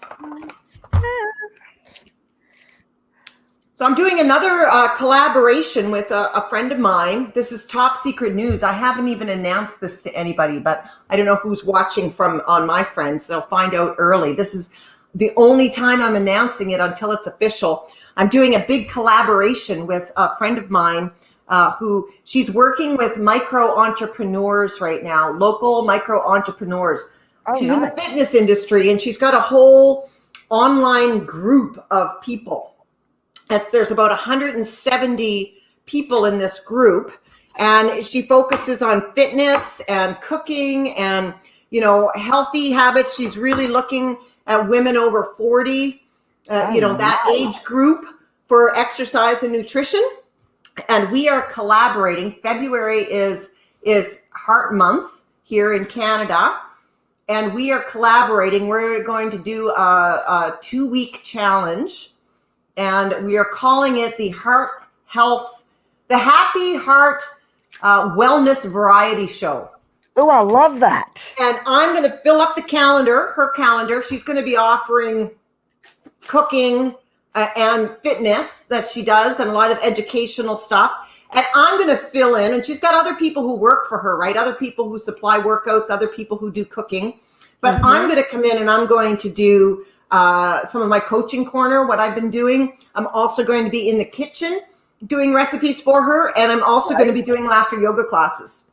Speaker 2: So I'm doing another collaboration with a friend of mine. This is top secret news. I haven't even announced this to anybody, but I don't know who's watching on my friends. They'll find out early. This is the only time I'm announcing it until it's official. I'm doing a big collaboration with a friend of mine who she's working with micro entrepreneurs right now, local micro entrepreneurs.
Speaker 1: Oh,
Speaker 2: she's in the fitness industry, and she's got a whole online group of people. There's about 170 people in this group, and she focuses on fitness and cooking and, healthy habits. She's really looking at women over 40, that age group for exercise and nutrition. And we are collaborating. February is Heart Month here in Canada. And we are collaborating. We're going to do a 2-week challenge. And we are calling it the Happy Heart Wellness Variety Show.
Speaker 1: Oh, I love that.
Speaker 2: And I'm going to fill up the calendar, her calendar. She's going to be offering cooking and fitness that she does, and a lot of educational stuff. And I'm going to fill in, and she's got other people who work for her, right? Other people who supply workouts, other people who do cooking. But I'm going to come in and I'm going to do some of my coaching corner, what I've been doing. I'm also going to be in the kitchen doing recipes for her. And I'm also going to be doing laughter yoga classes.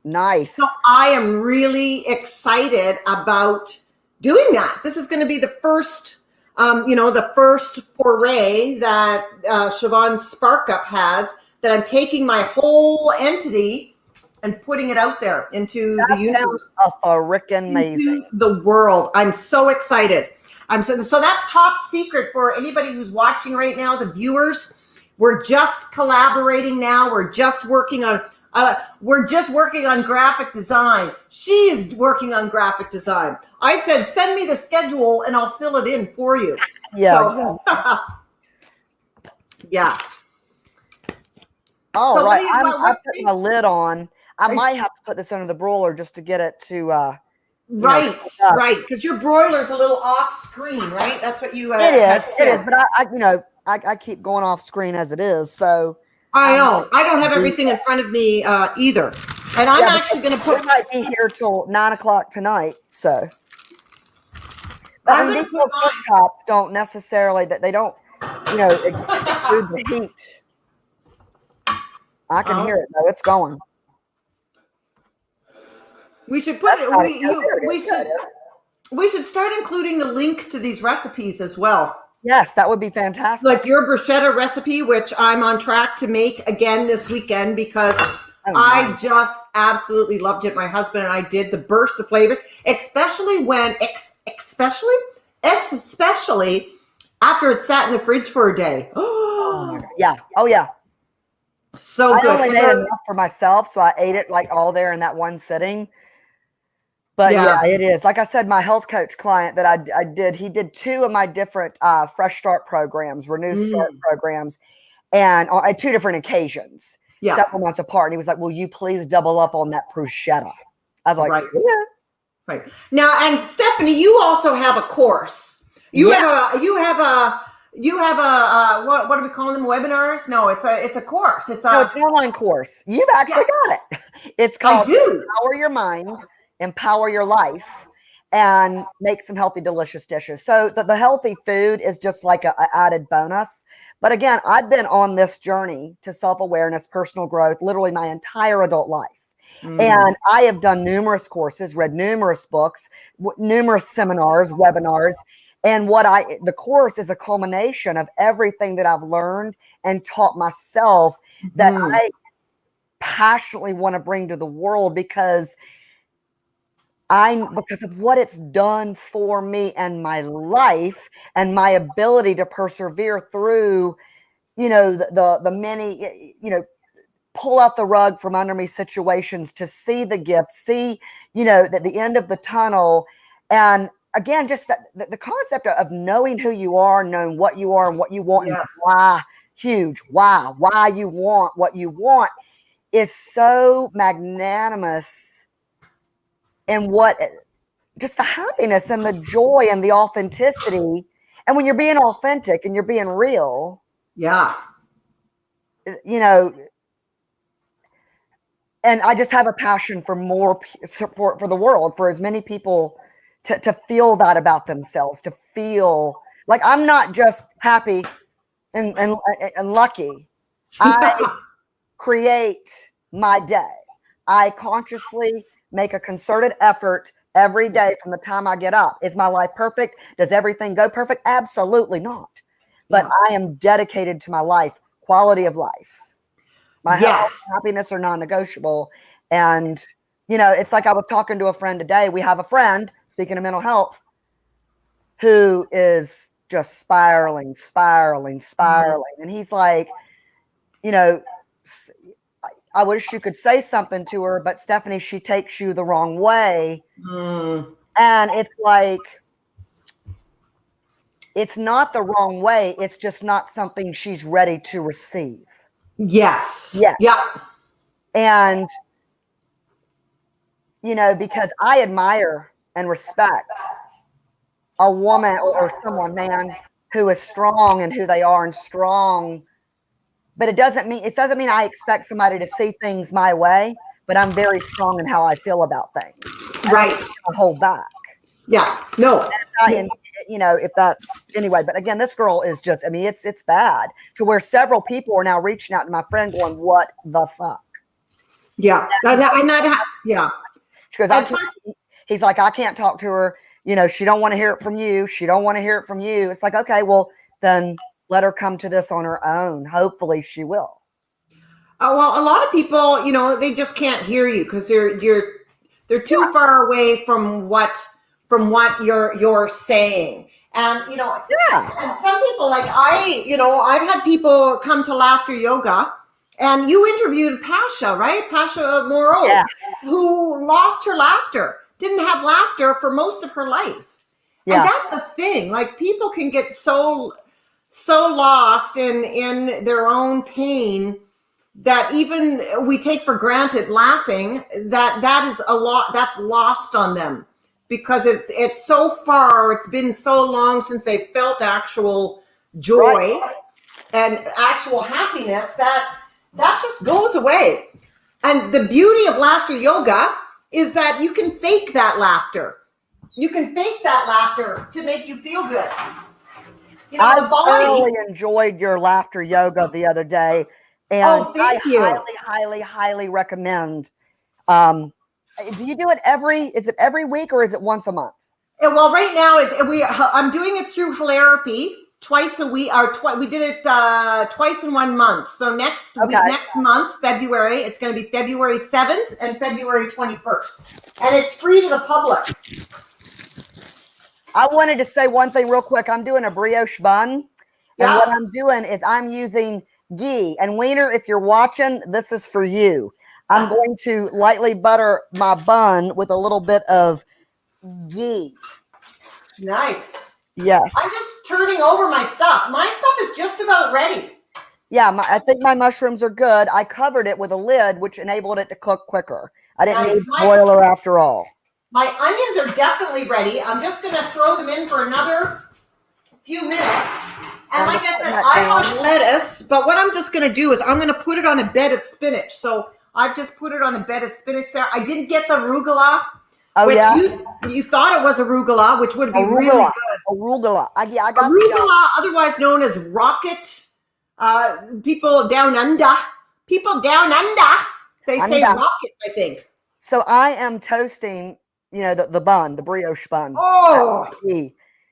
Speaker 1: Nice.
Speaker 2: So I am really excited about doing that. This is going to be the first, the first foray that Siobhan Spark Up has, that I'm taking my whole entity and putting it out there into the universe.
Speaker 1: Fa-Rekin amazing.
Speaker 2: The world. I'm so excited. So that's top secret for anybody who's watching right now, the viewers. We're just collaborating now. We're just working on graphic design. She is working on graphic design. I said, send me the schedule and I'll fill it in for you.
Speaker 1: Yeah.
Speaker 2: So, yeah.
Speaker 1: All right. I put my lid on. I might have to put this under the broiler just to get it to
Speaker 2: right, because your broiler's a little off screen, right? That's what you
Speaker 1: it is, but I keep going off screen as it is, so
Speaker 2: I know. I don't have everything in front of me either. And I'm actually going to put...
Speaker 1: We might be here till 9 o'clock tonight, so... But these little cooktops don't necessarily... They don't, exclude the heat. I can hear it, though. It's going.
Speaker 2: We should put it... We should start including the link to these recipes as well.
Speaker 1: Yes, that would be fantastic.
Speaker 2: Like your bruschetta recipe, which I'm on track to make again this weekend because I just absolutely loved it. My husband and I did the burst of flavors, especially after it sat in the fridge for a day.
Speaker 1: Oh my God. Yeah. Oh yeah.
Speaker 2: So good.
Speaker 1: I only made enough for myself, so I ate it like all there in that one sitting. But yeah, it is. Like I said, my health coach client that I did, he did 2 of my different Fresh Start programs, Renew Start programs, and on 2 different occasions, several months apart. And he was like, will you please double up on that bruschetta? I was like, yeah.
Speaker 2: Right. Now, and Stephanie, you also have a course. You have a what are we calling them? Webinars? No, it's a course. It's an
Speaker 1: online course. You've actually got it. It's called Empower Your Mind, Empower Your Life, and make some healthy, delicious dishes. So the healthy food is just like an added bonus. But again, I've been on this journey to self-awareness, personal growth, literally my entire adult life. And I have done numerous courses, read numerous books, numerous seminars, webinars. And the course is a culmination of everything that I've learned and taught myself that I passionately want to bring to the world because of what it's done for me and my life and my ability to persevere through, the many, pull out the rug from under me situations, to see the gift, see, the end of the tunnel. And again, just the concept of knowing who you are, knowing what you are and what you want, and why you want what you want is so magnanimous. And just the happiness and the joy and the authenticity. And when you're being authentic and you're being real, and I just have a passion for more for the world, for as many people to feel that about themselves, to feel like I'm not just happy and lucky. I create my day. I consciously make a concerted effort every day from the time I get up. Is my life perfect? Does everything go perfect? Absolutely not. But I am dedicated to my life, quality of life. My health, happiness are non-negotiable. And, it's like I was talking to a friend today. We have a friend, speaking of mental health, who is just spiraling. And he's like, I wish you could say something to her, but Stephanie, she takes you the wrong way. And it's like, it's not the wrong way. It's just not something she's ready to receive.
Speaker 2: Yes.
Speaker 1: And, because I admire and respect a woman or someone, man, who is strong and who they are and strong. But it doesn't mean I expect somebody to see things my way, but I'm very strong in how I feel about things.
Speaker 2: Right.
Speaker 1: I hold back.
Speaker 2: Yeah. No.
Speaker 1: If that's anyway, but again, this girl is just, it's bad to where several people are now reaching out to my friend going, what the fuck?
Speaker 2: Yeah.
Speaker 1: She goes, he's like, I can't talk to her. She don't want to hear it from you. She don't want to hear it from you. It's like, okay, well then let her come to this on her own. Hopefully she will.
Speaker 2: Well, a lot of people, they just can't hear you because they're too far away from what you're saying. And, and some people like I've had people come to laughter yoga, and you interviewed Pasha, right? Pasha Moreau, who lost her laughter, didn't have laughter for most of her life. Yeah. And that's a thing. Like people can get so lost in their own pain that even we take for granted laughing, that is a lot that's lost on them because it's so far, it's been so long since they felt actual joy and actual happiness that just goes away. And the beauty of laughter yoga is that you can fake that laughter. You can fake that laughter to make you feel good.
Speaker 1: I really enjoyed your laughter yoga the other day. And
Speaker 2: thank you.
Speaker 1: highly recommend. Do you do it is it every week or is it once a month?
Speaker 2: Well, right now I'm doing it through Hillarapy twice a week, or we did it twice in 1 month. So next month, February, it's going to be February 7th and February 21st. And it's free to the public.
Speaker 1: I wanted to say one thing real quick. I'm doing a brioche bun. And what I'm doing is I'm using ghee. And Wiener, if you're watching, this is for you. I'm going to lightly butter my bun with a little bit of ghee.
Speaker 2: Nice.
Speaker 1: Yes.
Speaker 2: I'm just turning over my stuff. My stuff is just about ready.
Speaker 1: Yeah, I think my mushrooms are good. I covered it with a lid, which enabled it to cook quicker. I didn't need a boiler after all.
Speaker 2: My onions are definitely ready. I'm just going to throw them in for another few minutes. And like I said, I have lettuce, but what I'm just going to do is I'm going to put it on a bed of spinach. So I've just put it on a bed of spinach there. I didn't get the arugula.
Speaker 1: Oh, yeah?
Speaker 2: You thought it was arugula, which would be really good.
Speaker 1: Arugula. I got
Speaker 2: arugula, otherwise known as rocket. People down under. They say rocket, I think.
Speaker 1: So I am toasting, the bun, the brioche bun.
Speaker 2: Oh,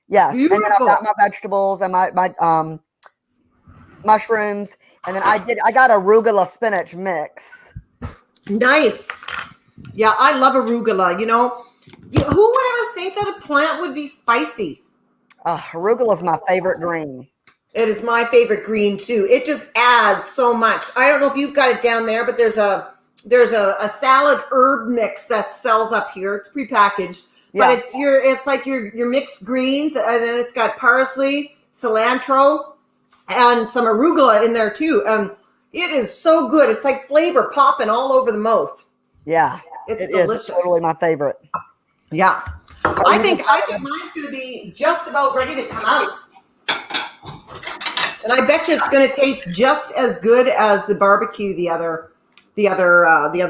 Speaker 1: yes.
Speaker 2: Beautiful.
Speaker 1: And then I've got my vegetables and my mushrooms. And then I got arugula spinach mix.
Speaker 2: Nice. Yeah, I love arugula. Who would ever think that a plant would be spicy?
Speaker 1: Arugula is my favorite green.
Speaker 2: It is my favorite green too. It just adds so much. I don't know if you've got it down there, but there's a salad herb mix that sells up here. It's prepackaged, but it's like your mixed greens, and then it's got parsley, cilantro, and some arugula in there too. And it is so good. It's like flavor popping all over the mouth.
Speaker 1: Yeah,
Speaker 2: it's delicious.
Speaker 1: It's totally my favorite.
Speaker 2: Yeah, I think mine's going to be just about ready to come out. And I bet you it's going to taste just as good as the barbecue the other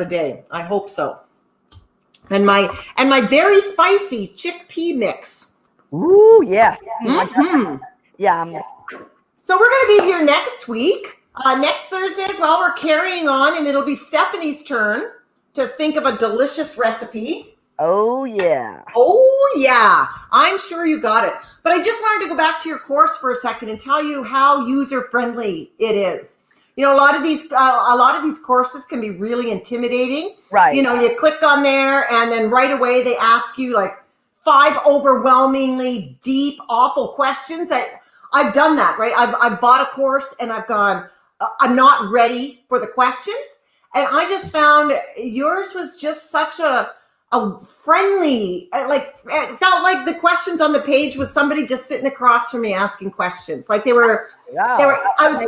Speaker 2: day. I hope so. And my very spicy chickpea mix.
Speaker 1: Ooh, yes.
Speaker 2: Mm-hmm.
Speaker 1: Yeah.
Speaker 2: So we're going to be here next week. Next Thursday as well. We're carrying on, and it'll be Stephanie's turn to think of a delicious recipe.
Speaker 1: Oh, yeah.
Speaker 2: Oh, yeah. I'm sure you got it. But I just wanted to go back to your course for a second and tell you how user-friendly it is. A lot of these courses can be really intimidating.
Speaker 1: Right.
Speaker 2: You click on there, and then right away they ask you like 5 overwhelmingly deep, awful questions. That I've done that, right? I've bought a course and I've gone, I'm not ready for the questions. And I just found yours was just such a friendly, it felt like the questions on the page was somebody just sitting across from me asking questions. Like I was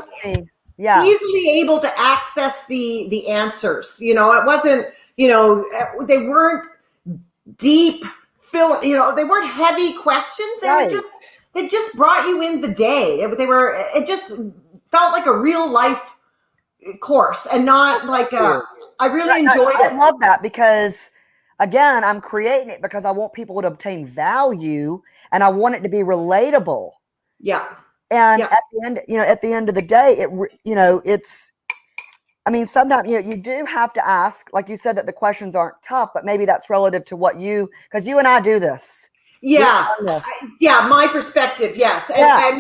Speaker 2: easily able to access the answers. It wasn't, they weren't deep, they weren't heavy questions. They just brought you in the day. It just felt like a real life course and not like I really enjoyed it.
Speaker 1: I love that because, again, I'm creating it because I want people to obtain value and I want it to be relatable.
Speaker 2: Yeah.
Speaker 1: And at the end of the day, sometimes, you do have to ask, like you said, that the questions aren't tough, but maybe that's relative to because you and I do this.
Speaker 2: Yeah. My perspective. Yes. And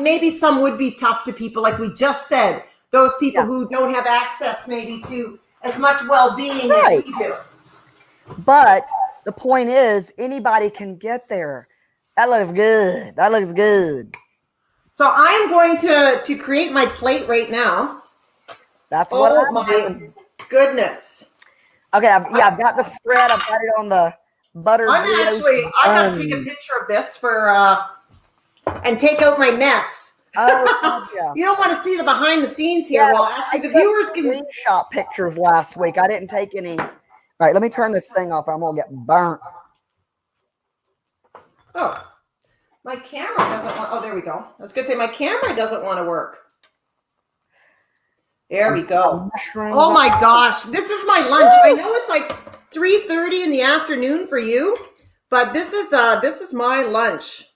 Speaker 2: maybe some would be tough to people. Like we just said, those people who don't have access maybe to as much well-being as we do.
Speaker 1: But the point is, anybody can get there. That looks good. That looks good.
Speaker 2: So I'm going to create my plate right now.
Speaker 1: That's what
Speaker 2: I'm doing. Goodness.
Speaker 1: Okay, I've got the spread. I've got it on the butter.
Speaker 2: I got to take a picture of this and take out my mess.
Speaker 1: Oh, yeah.
Speaker 2: You don't want to see the behind the scenes here.
Speaker 1: Yeah,
Speaker 2: well, actually, the viewers can
Speaker 1: screenshot pictures last week. I didn't take any. All right, let me turn this thing off. I'm gonna get burnt.
Speaker 2: Oh, my camera doesn't want. Oh, there we go. I was gonna say my camera doesn't want to work. There we go. Oh my gosh, this is my lunch. I know it's like 3:30 in the afternoon for you, but this is my lunch.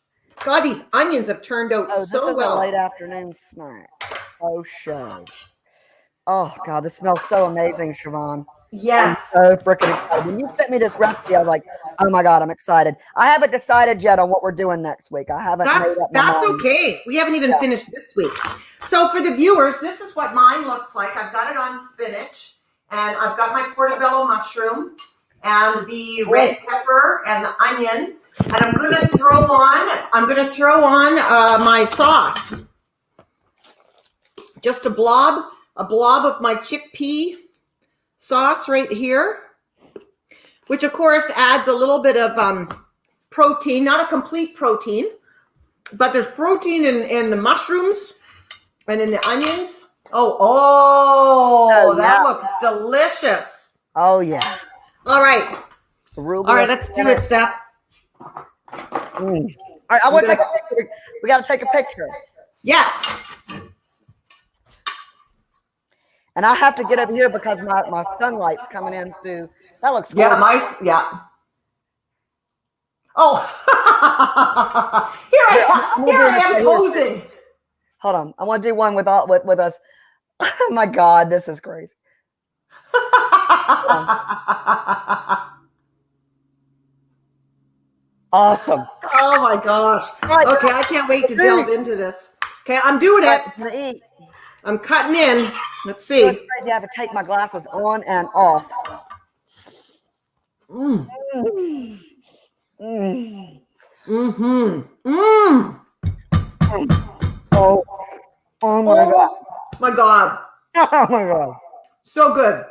Speaker 2: God, these onions have turned out so well.
Speaker 1: This is a late afternoon snack. Oh, show. Oh, God, this smells so amazing, Siobhan.
Speaker 2: Yes.
Speaker 1: I'm so freaking excited. When you sent me this recipe, I was like, oh, my God, I'm excited. I haven't decided yet on what we're doing next week. I haven't made up my mind.
Speaker 2: That's okay. We haven't even finished this week. So for the viewers, this is what mine looks like. I've got it on spinach, and I've got my portobello mushroom, and the red pepper, and the onion. And I'm going to throw on my sauce. Just a blob of my chickpea sauce right here, which of course adds a little bit of protein, not a complete protein, but there's protein in the mushrooms and in the onions. That looks delicious.
Speaker 1: Oh yeah.
Speaker 2: All right. All right, let's do it, Steph.
Speaker 1: All right, I want to take a picture. We got to take a picture.
Speaker 2: Yes.
Speaker 1: And I have to get up here because my sunlight's coming in through. That looks cool.
Speaker 2: Yeah, Oh, here I am posing.
Speaker 1: Hold on, I want to do one with us. Oh my God, this is crazy. Awesome.
Speaker 2: Oh my gosh. Okay, I can't wait to delve into this. Okay, I'm doing it. I'm cutting in. Let's see.
Speaker 1: I have to take my glasses on and off.
Speaker 2: Mm.
Speaker 1: Mm.
Speaker 2: Mm-hmm. Mm.
Speaker 1: Oh my God.
Speaker 2: My God.
Speaker 1: Oh my God.
Speaker 2: So good.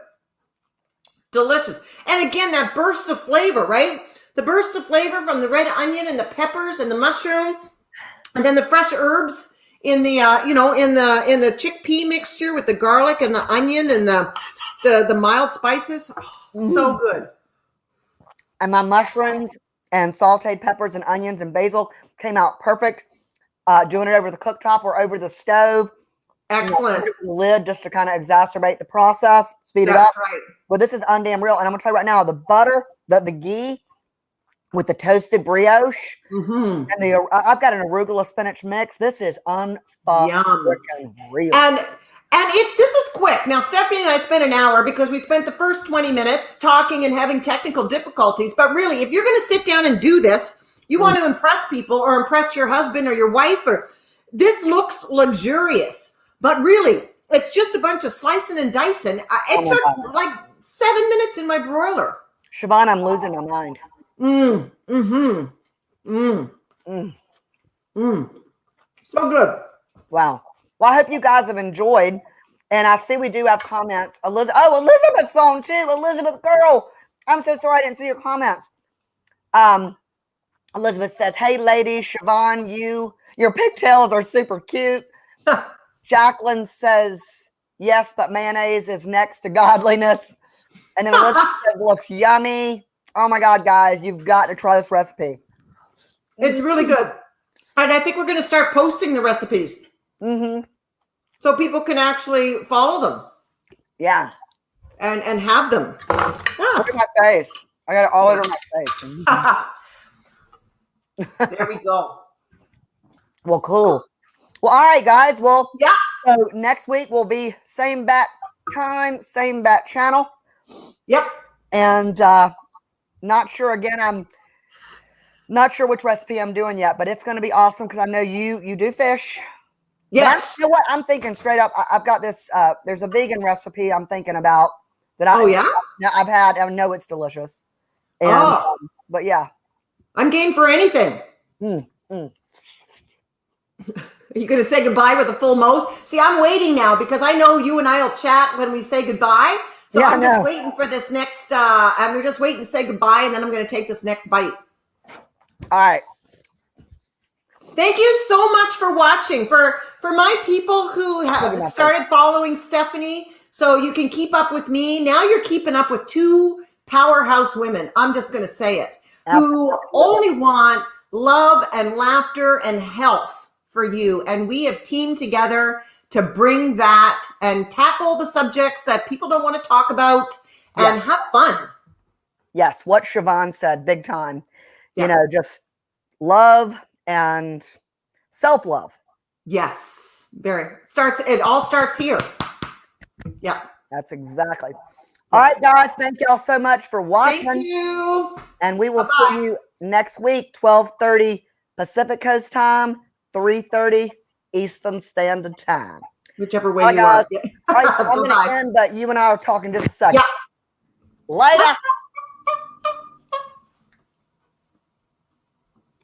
Speaker 2: Delicious. And again, that burst of flavor, right? The burst of flavor from the red onion and the peppers and the mushroom, and then the fresh herbs in the in the chickpea mixture with the garlic and the onion and the mild spices. Oh, so good.
Speaker 1: And my mushrooms and sauteed peppers and onions and basil came out perfect. Doing it over the cooktop or over the stove.
Speaker 2: Excellent.
Speaker 1: The lid just to kind of exacerbate the process, speed it up.
Speaker 2: That's right.
Speaker 1: Well, this is undamn real. And I'm going to tell you right now, the butter, the ghee with the toasted brioche.
Speaker 2: Mm-hmm.
Speaker 1: And I've got an arugula spinach mix. This is freaking real.
Speaker 2: And if this is quick. Now, Stephanie and I spent an hour because we spent the first 20 minutes talking and having technical difficulties. But really, if you're going to sit down and do this, you want to impress people or impress your husband or your wife, or this looks luxurious. But really, it's just a bunch of slicing and dicing. It took like 7 minutes in my broiler.
Speaker 1: Siobhan, I'm losing my mind.
Speaker 2: So good.
Speaker 1: Wow. Well, I hope you guys have enjoyed. And I see we do have comments. Elizabeth's on too. Elizabeth, girl. I'm so sorry I didn't see your comments. Elizabeth says, hey, ladies, Siobhan, your pigtails are super cute. Jacqueline says, yes, but mayonnaise is next to godliness. And then Elizabeth says, looks yummy. Oh, my God, guys, you've got to try this recipe.
Speaker 2: It's really good. And I think we're going to start posting the recipes. So people can actually follow them.
Speaker 1: Yeah.
Speaker 2: And have them. Yeah.
Speaker 1: Look at my face. I got it all over my face.
Speaker 2: There we go.
Speaker 1: Well, cool. Well, all right, guys. Well,
Speaker 2: yeah.
Speaker 1: So next week will be same bat time, same bat channel.
Speaker 2: Yep.
Speaker 1: And not sure again. I'm not sure which recipe I'm doing yet, but it's going to be awesome because I know you do fish.
Speaker 2: Yes.
Speaker 1: You know what? I'm thinking straight up. I've got this. There's a vegan recipe I'm thinking about that I've had. I know it's delicious. And, but yeah.
Speaker 2: I'm game for anything. Are you going to say goodbye with a full mouth? See, I'm waiting now because I know you and I will chat when we say goodbye. So I'm just waiting for this next, I'm just waiting to say goodbye and then I'm going to take this next bite.
Speaker 1: All right.
Speaker 2: Thank you so much for watching. For my people who have started following Stephanie, so you can keep up with me. Now you're keeping up with two powerhouse women. I'm just going to say it. Absolutely. Who only want love and laughter and health for you. And we have teamed together to bring that and tackle the subjects that people don't want to talk about and have fun. Yes.
Speaker 1: What Siobhan said, big time. You know, just love and self-love.
Speaker 2: Yes. It all starts here. Yeah.
Speaker 1: That's exactly. All right, guys. Thank y'all so much for watching.
Speaker 2: Thank you.
Speaker 1: And we will see you next week, 12:30 Pacific Coast time, 3:30 Eastern Standard Time.
Speaker 2: Whichever way you are.
Speaker 1: All right, I'm going to end, but you and I are talking just a second. Yeah. Later.